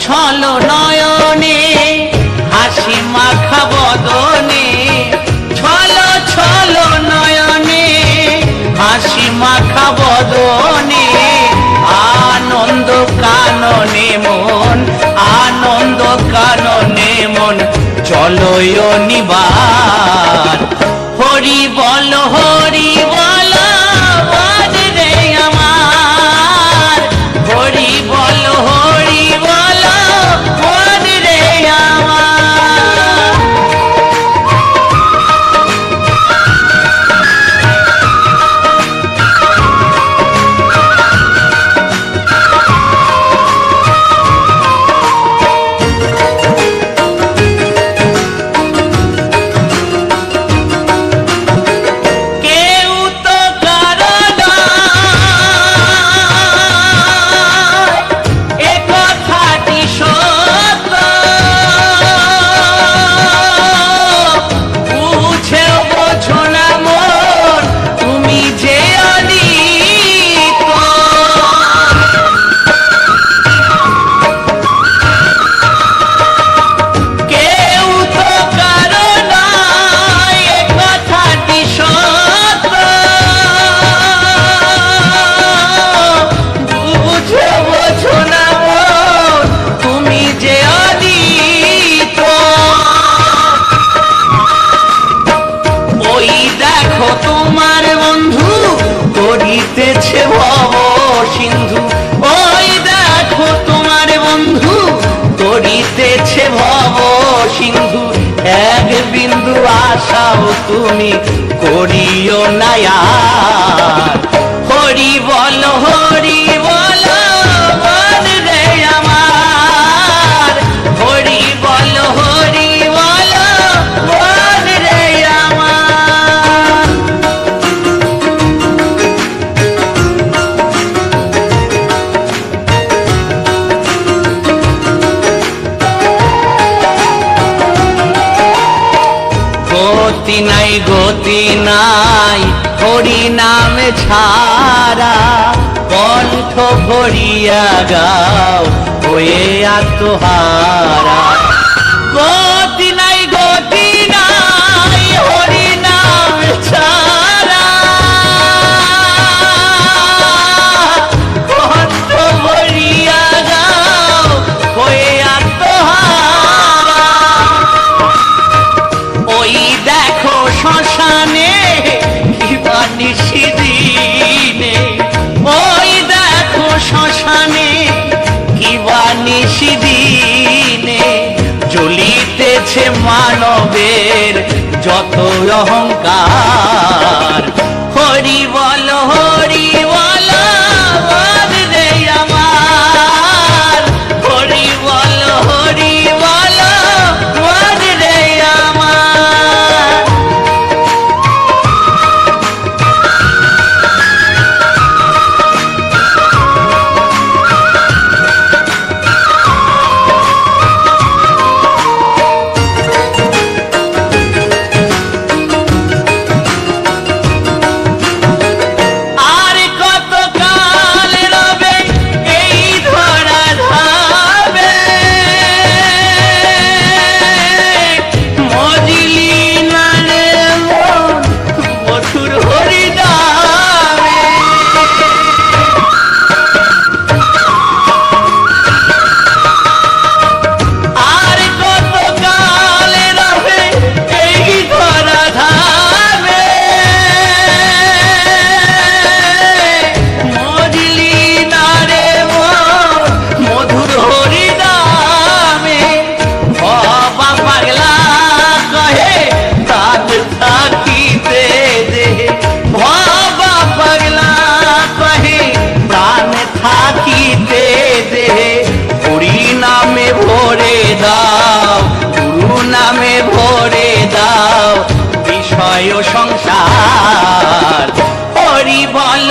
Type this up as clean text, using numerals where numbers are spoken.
ছল নয়নে হাসি মাখা বদনে, ছল ছল নয়নে হাসি মাখা বদনে, আনন্দ কাননে মন, আনন্দ কাননে মন চলো নিবার। হরি বল হরি বল বল রে আমার, হরি বল হরি বল বল রে আমার। তোমার বন্ধু করিতেছে ভব সিন্ধু, ওই দেখো তোমার বন্ধু করিতেছে ভব সিন্ধু, এক বিন্দু আশাও তুমি করিও না আর। হরি বল হরি বল বল রে আমার, হরি বল হরি বল বল রে আমার। গতি নাই গতি নাই হরি নামে ছাড়া, কণ্ঠ ভরিয়া গাও হয়ে আত্মহারা। গতি নাই গতি নাই হরি নামে ছাড়া, কণ্ঠ ভরিয়া গাও হয়ে আত্মহারা। ওই দেখো শ্মশানে কিবা নিশিদিনে, ওই দেখো শ্মশানে কিবা নিশিদিনে, জ্বলিতেছে মানবের যত অহংকার। হরি বল হরি বল বল রে আমার, হরি বল হরি বল বল রে আমার। সংসার। হরি বল